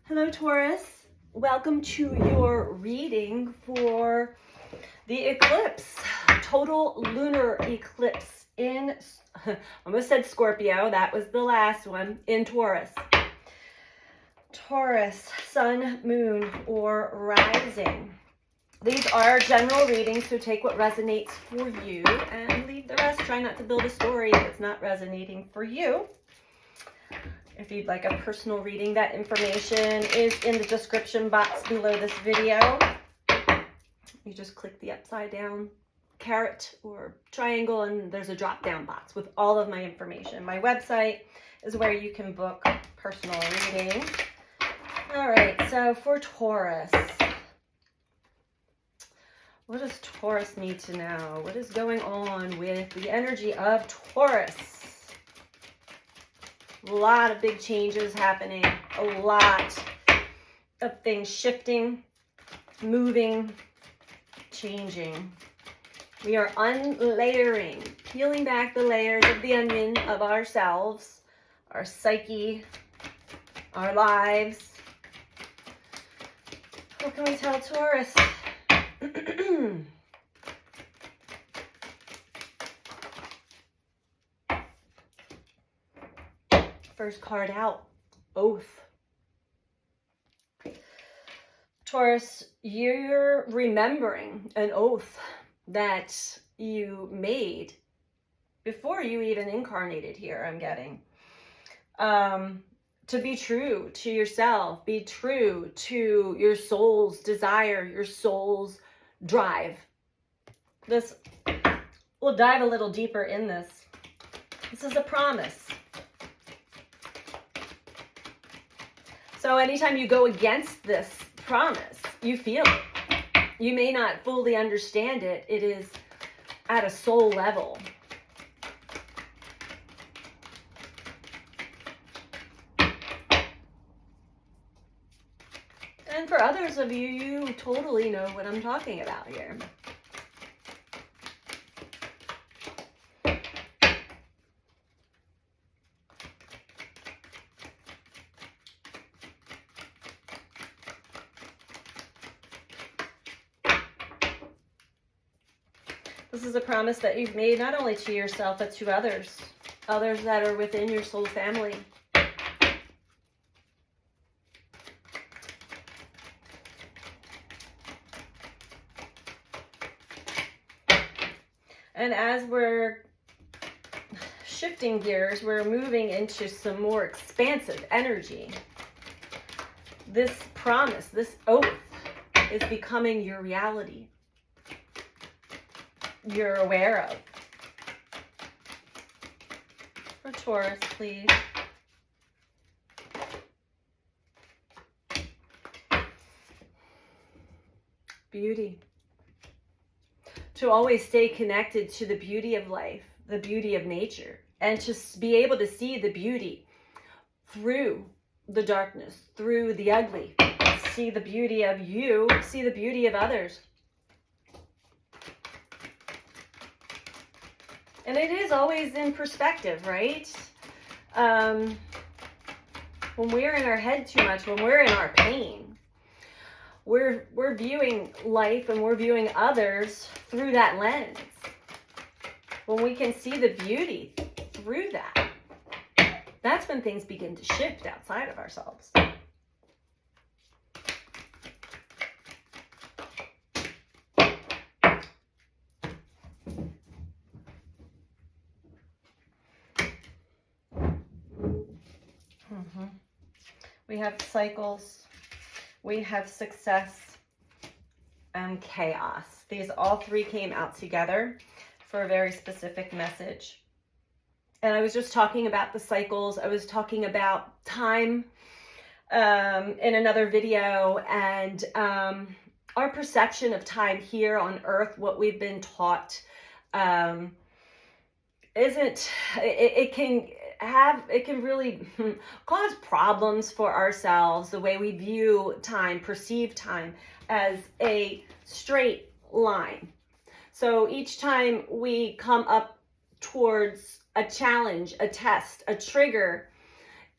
Hello, Taurus. Welcome to your reading for the eclipse, total lunar eclipse in, almost said Scorpio, that was the last one, in Taurus. Taurus, sun, moon, or rising. These are general readings, so take what resonates for you and leave the rest. Try not to build a story if it's not resonating for you. If you'd like a personal reading, that information is in the description box below this video. You just click the upside down caret or triangle and there's a drop down box with all of my information. My website is where you can book personal reading. All right, so for Taurus, what does Taurus need to know? What is going on with the energy of Taurus? A lot of big changes happening, a lot of things shifting, moving, changing. We are unlayering, peeling back the layers of the onion of ourselves, our psyche, our lives. What can we tell Taurus? First card out, oath. Taurus, you're remembering an oath that you made before you even incarnated here, I'm getting. To be true to yourself, be true to your soul's desire, your soul's drive. We'll dive a little deeper in this. This is a promise. So anytime you go against this promise, you feel it. You may not fully understand it. It is at a soul level. And for others of you, you totally know what I'm talking about here. This is a promise that you've made not only to yourself, but to others that are within your soul family. And as we're shifting gears, we're moving into some more expansive energy. This promise, this oath is becoming your reality. You're aware of. For Taurus, please. Beauty. To always stay connected to the beauty of life, the beauty of nature, and to be able to see the beauty through the darkness, through the ugly. See the beauty of you, see the beauty of others. And it is always in perspective, right? When we're in our head too much, when we're in our pain, we're viewing life and we're viewing others through that lens. When we can see the beauty through that, that's when things begin to shift outside of ourselves. We have cycles, we have success, and chaos. These all three came out together for a very specific message. And I was just talking about the cycles. I was talking about time in another video, and our perception of time here on Earth, what we've been taught, it can really cause problems for ourselves, the way we view time, perceive time as a straight line. So each time we come up towards a challenge, a test, a trigger,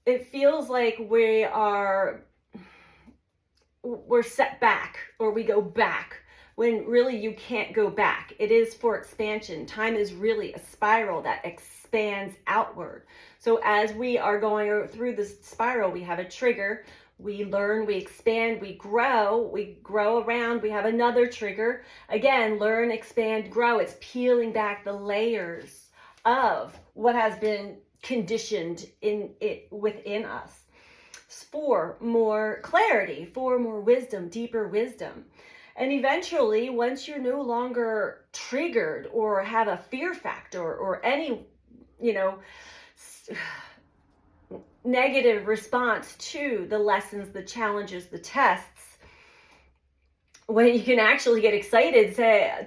it feels like we are we're set back or we go back, when really you can't go back. It is for expansion. Time is really a spiral that expands outward. So as we are going through this spiral, we have a trigger, we learn, we expand, we grow around, we have another trigger. Again, learn, expand, grow. It's peeling back the layers of what has been conditioned within us for more clarity, for more wisdom, deeper wisdom. And eventually, once you're no longer triggered or have a fear factor or any, negative response to the lessons, the challenges, the tests, when you can actually get excited,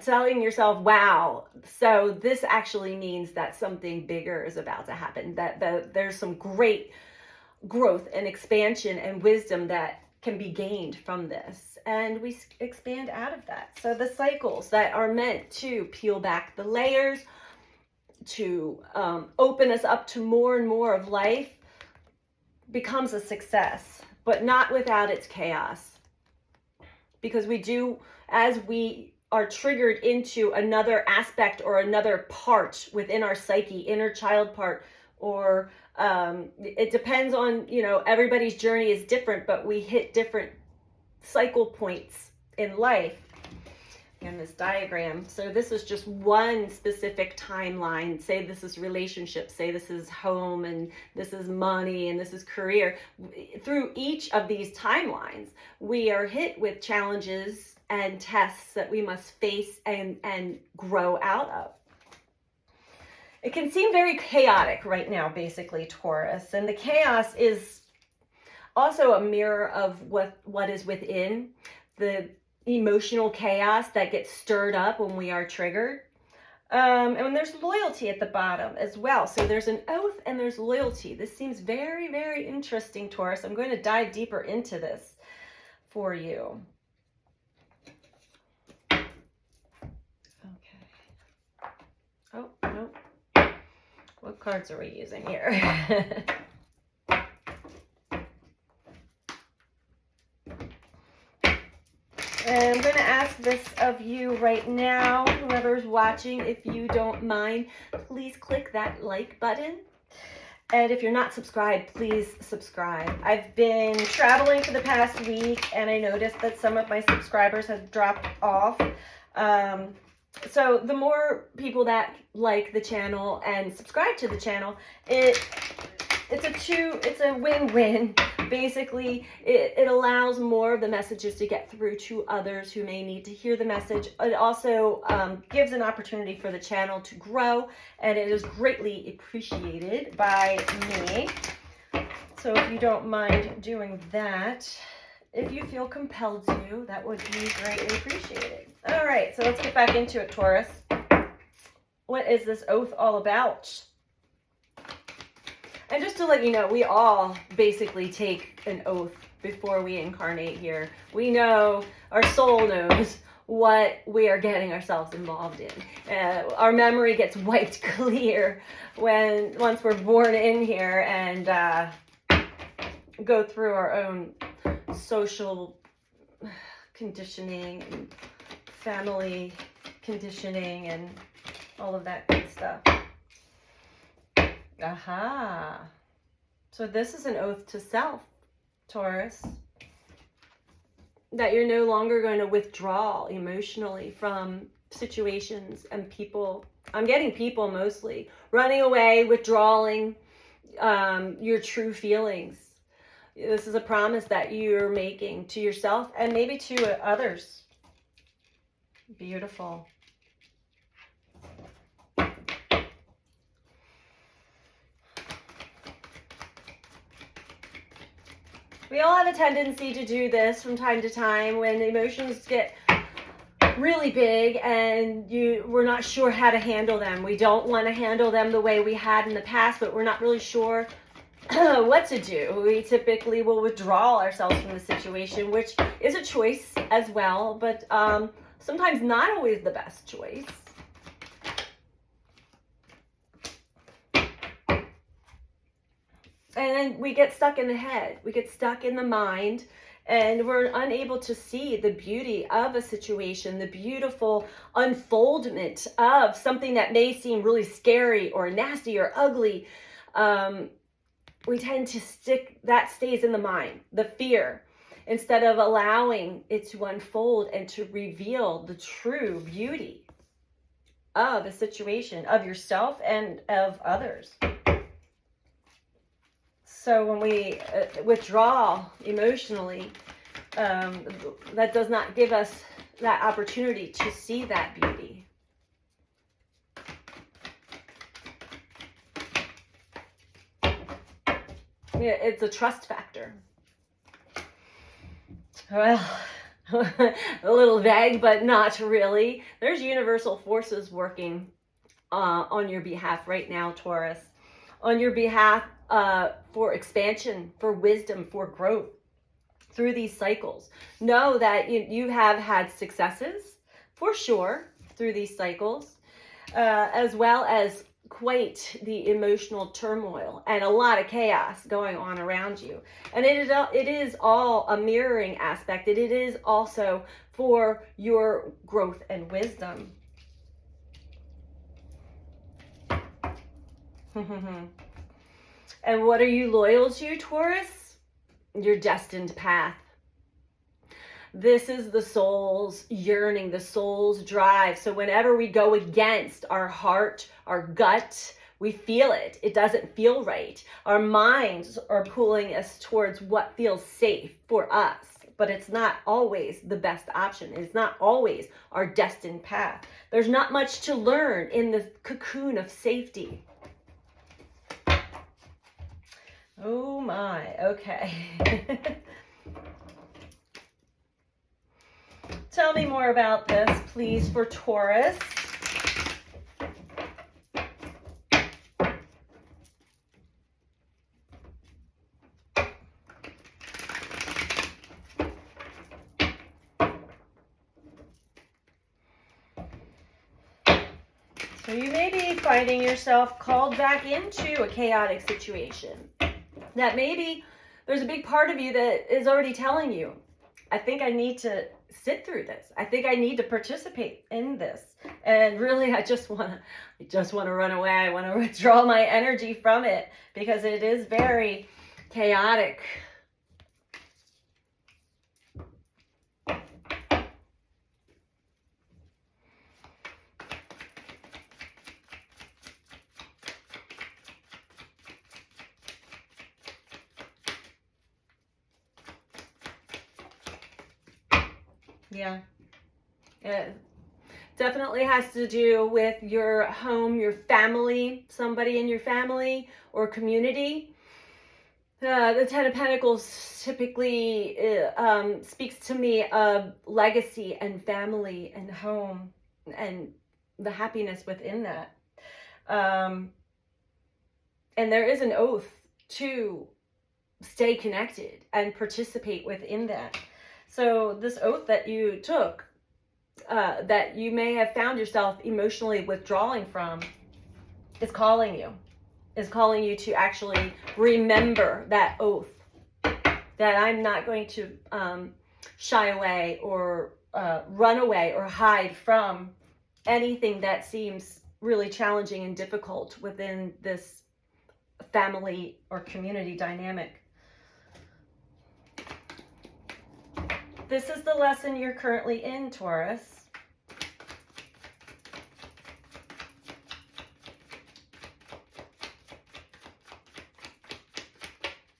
telling yourself, wow, so this actually means that something bigger is about to happen, that there's some great growth and expansion and wisdom that can be gained from this, and we expand out of that. So the cycles that are meant to peel back the layers, to open us up to more and more of life, becomes a success, but not without its chaos. Because as we are triggered into another aspect or another part within our psyche, inner child part, or it depends on, everybody's journey is different, but we hit different cycle points in life in this diagram. So this is just one specific timeline. Say this is relationships, say this is home, and this is money, and this is career. Through each of these timelines, we are hit with challenges and tests that we must face and grow out of. It can seem very chaotic right now, basically, Taurus. And the chaos is also a mirror of what is within, the emotional chaos that gets stirred up when we are triggered. And when there's loyalty at the bottom as well. So there's an oath and there's loyalty. This seems very, very interesting, Taurus. I'm going to dive deeper into this for you. Okay. Oh, no. What cards are we using here? And I'm going to ask this of you right now, whoever's watching, if you don't mind, please click that like button. And if you're not subscribed, please subscribe. I've been traveling for the past week, and I noticed that some of my subscribers have dropped off. So the more people that like the channel and subscribe to the channel, it's a win-win. Basically, it allows more of the messages to get through to others who may need to hear the message. It also gives an opportunity for the channel to grow, and it is greatly appreciated by me. So if you don't mind doing that, if you feel compelled to, that would be greatly appreciated. All right, so let's get back into it, Taurus. What is this oath all about? And just to let you know, we all basically take an oath before we incarnate here. We know, our soul knows what we are getting ourselves involved in. Our memory gets wiped clear once we're born in here and go through our own social conditioning and family conditioning and all of that good stuff. Aha. So this is an oath to self, Taurus. That you're no longer going to withdraw emotionally from situations and people. I'm getting people mostly. Running away, withdrawing your true feelings. This is a promise that you're making to yourself and maybe to others. Beautiful. We all have a tendency to do this from time to time when emotions get really big and we're not sure how to handle them. We don't want to handle them the way we had in the past, but we're not really sure what to do. We typically will withdraw ourselves from the situation, which is a choice as well, but sometimes not always the best choice. And then we get stuck in the head. We get stuck in the mind And we're unable to see the beauty of a situation, the beautiful unfoldment of something that may seem really scary or nasty or ugly. We tend to that stays in the mind, the fear, instead of allowing it to unfold and to reveal the true beauty of a situation, of yourself and of others. So when we withdraw emotionally, that does not give us that opportunity to see that beauty. It's a trust factor. Well, a little vague, but not really. There's universal forces working on your behalf right now, Taurus. On your behalf for expansion, for wisdom, for growth through these cycles. Know that you have had successes, for sure, through these cycles, as well as quite the emotional turmoil and a lot of chaos going on around you. And it is all a mirroring aspect. It is also for your growth and wisdom. And what are you loyal to, Taurus? Your destined path. This is the soul's yearning, the soul's drive. So whenever we go against our heart, our gut, we feel it. It doesn't feel right. Our minds are pulling us towards what feels safe for us, but it's not always the best option. It's not always our destined path. There's not much to learn in the cocoon of safety. Oh my, okay. Tell me more about this, please, for Taurus. So you may be finding yourself called back into a chaotic situation. That maybe there's a big part of you that is already telling you, I think I need to sit through this. I think I need to participate in this. And really, I just want to run away. I want to withdraw my energy from it because it is very chaotic. Yeah. It definitely has to do with your home, your family, somebody in your family or community. The Ten of Pentacles typically speaks to me of legacy and family and home and the happiness within that. And there is an oath to stay connected and participate within that. So this oath that you took, that you may have found yourself emotionally withdrawing from, is calling you to actually remember that oath, that I'm not going to shy away or run away or hide from anything that seems really challenging and difficult within this family or community dynamic. This is the lesson you're currently in, Taurus.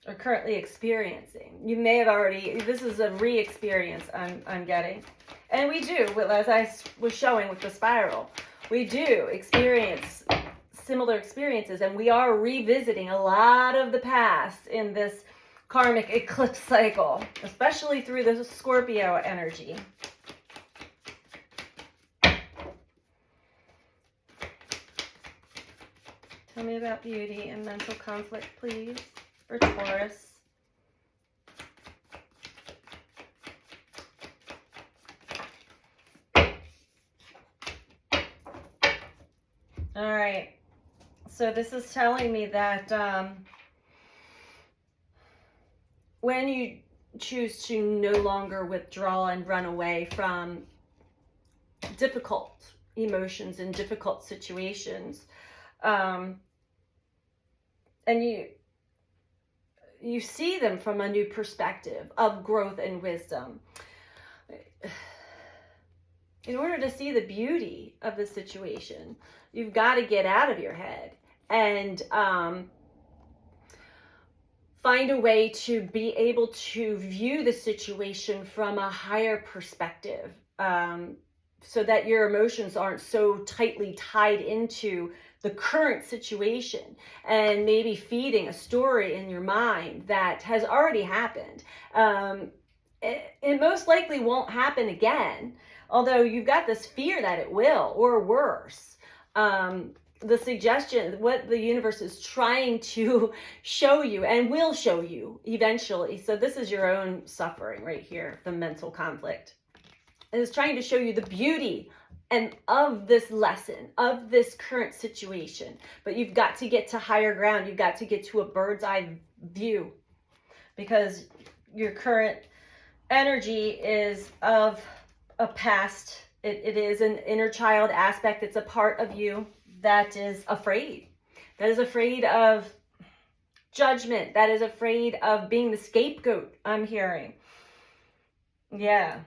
Or currently experiencing. You may have already, this is a re-experience I'm getting. And we do, as I was showing with the spiral, we do experience similar experiences, and we are revisiting a lot of the past in this karmic eclipse cycle, especially through the Scorpio energy. Tell me about beauty and mental conflict, please, for Taurus. All right. So this is telling me that when you choose to no longer withdraw and run away from difficult emotions and difficult situations. And you see them from a new perspective of growth and wisdom. In order to see the beauty of the situation, you've got to get out of your head and find a way to be able to view the situation from a higher perspective, so that your emotions aren't so tightly tied into the current situation and maybe feeding a story in your mind that has already happened. It most likely won't happen again, although you've got this fear that it will, or worse. The suggestion, what the universe is trying to show you and will show you eventually. So this is your own suffering right here, the mental conflict. It is trying to show you the beauty and of this lesson, of this current situation. But you've got to get to higher ground. You've got to get to a bird's eye view, because your current energy is of a past. It is an inner child aspect. It's a part of you that is afraid. That is afraid of judgment. That is afraid of being the scapegoat, I'm hearing. Yeah.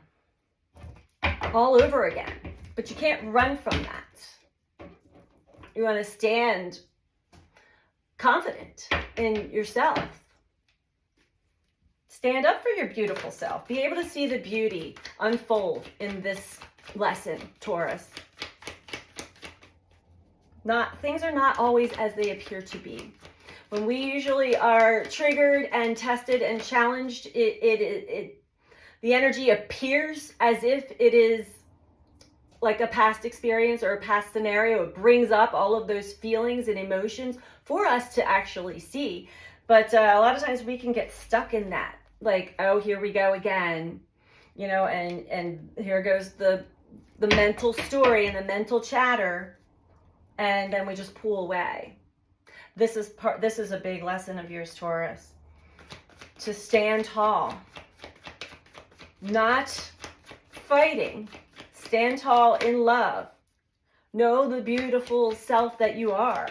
All over again. But you can't run from that. You want to stand confident in yourself. Stand up for your beautiful self. Be able to see the beauty unfold in this lesson, Taurus. Things are not always as they appear to be. When we usually are triggered and tested and challenged, the energy appears as if it is like a past experience or a past scenario. It brings up all of those feelings and emotions for us to actually see. But a lot of times we can get stuck in that. Like, oh, here we go again, and here goes the mental story and the mental chatter, and then we just pull away. This is a big lesson of yours, Taurus. To stand tall, not fighting. Stand tall in love. Know the beautiful self that you are.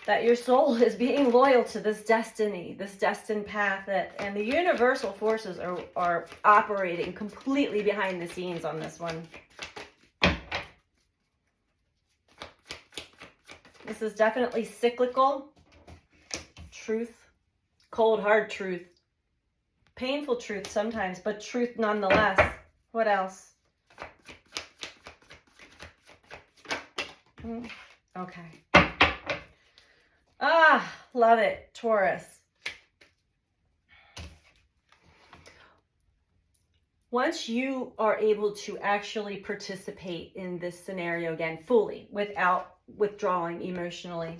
That your soul is being loyal to this destiny, this destined path, and the universal forces are operating completely behind the scenes on this one. This is definitely cyclical. Truth. Cold, hard truth. Painful truth sometimes, but truth nonetheless. What else? Okay. Love it, Taurus. Once you are able to actually participate in this scenario again fully, without withdrawing emotionally,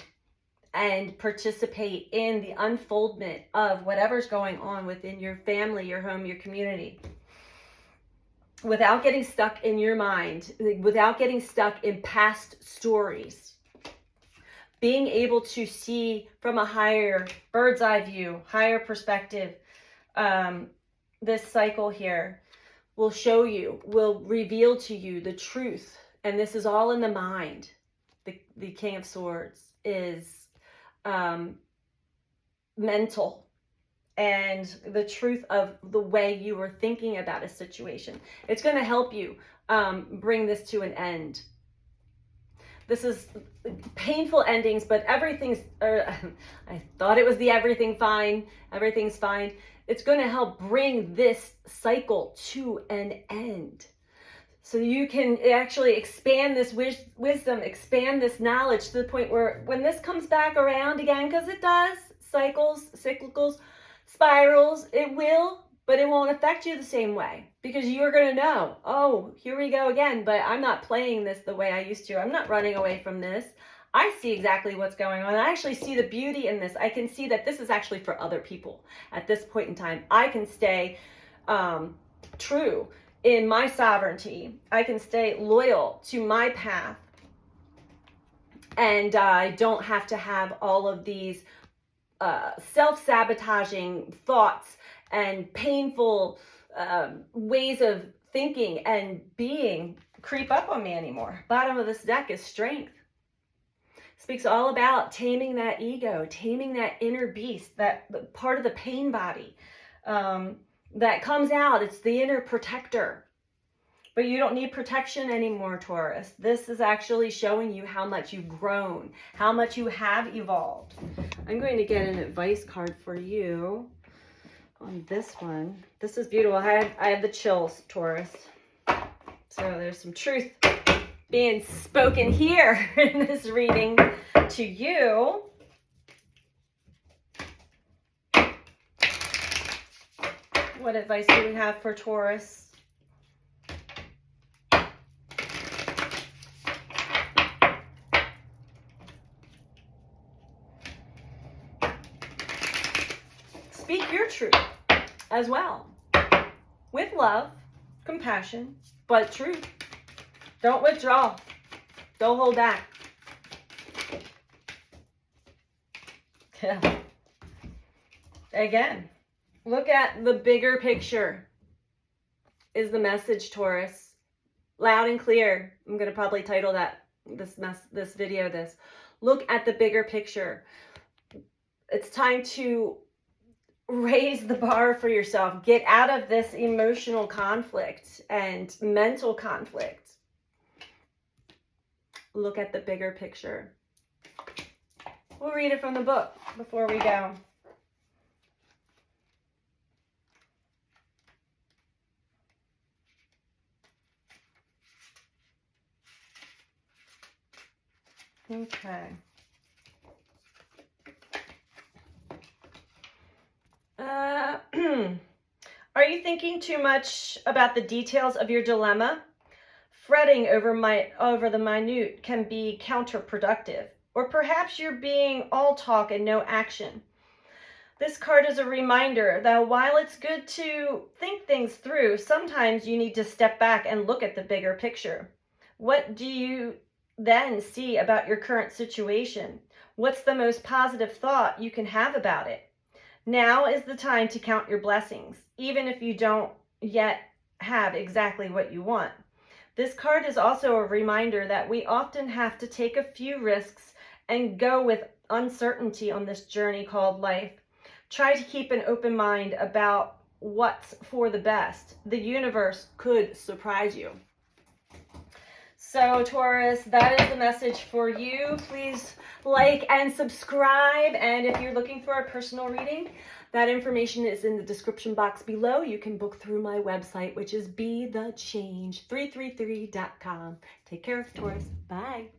and participate in the unfoldment of whatever's going on within your family, your home, your community, without getting stuck in your mind, without getting stuck in past stories, being able to see from a higher bird's eye view, higher perspective, this cycle here will show you, will reveal to you the truth. And this is all in the mind. The King of Swords is mental, and the truth of the way you were thinking about a situation. It's going to help you bring this to an end. This is painful endings, but everything's, I thought it was the everything fine. Everything's fine. It's going to help bring this cycle to an end. So you can actually expand this wisdom, expand this knowledge to the point where when this comes back around again, because it does, cycles, cyclicals, spirals, it will, but it won't affect you the same way, because you're going to know, oh, here we go again, but I'm not playing this the way I used to. I'm not running away from this. I see exactly what's going on. I actually see the beauty in this. I can see that this is actually for other people at this point in time. I can stay true in my sovereignty. I can stay loyal to my path. And I don't have to have all of these self-sabotaging thoughts and painful ways of thinking and being creep up on me anymore. Bottom of this deck is strength. Speaks all about taming that ego, taming that inner beast, that part of the pain body that comes out. It's the inner protector. But you don't need protection anymore, Taurus. This is actually showing you how much you've grown, how much you have evolved. I'm going to get an advice card for you on this one. This is beautiful. I have the chills, Taurus. So there's some truth being spoken here in this reading to you. What advice do we have for Taurus? Speak your truth as well, with love, compassion, but truth. Don't withdraw. Don't hold back. Yeah. Again, look at the bigger picture is the message, Taurus. Loud and clear. I'm going to probably title this video this. Look at the bigger picture. It's time to raise the bar for yourself. Get out of this emotional conflict and mental conflict. Look at the bigger picture. We'll read it from the book before we go. Okay. Are you thinking too much about the details of your dilemma? Fretting over the minute can be counterproductive. Or perhaps you're being all talk and no action. This card is a reminder that while it's good to think things through, sometimes you need to step back and look at the bigger picture. What do you then see about your current situation? What's the most positive thought you can have about it? Now is the time to count your blessings, even if you don't yet have exactly what you want. This card is also a reminder that we often have to take a few risks and go with uncertainty on this journey called life. Try to keep an open mind about what's for the best. The universe could surprise you. So Taurus, that is the message for you. Please like and subscribe. And if you're looking for a personal reading, that information is in the description box below. You can book through my website, which is BeTheChange333.com. Take care, Taurus. Bye.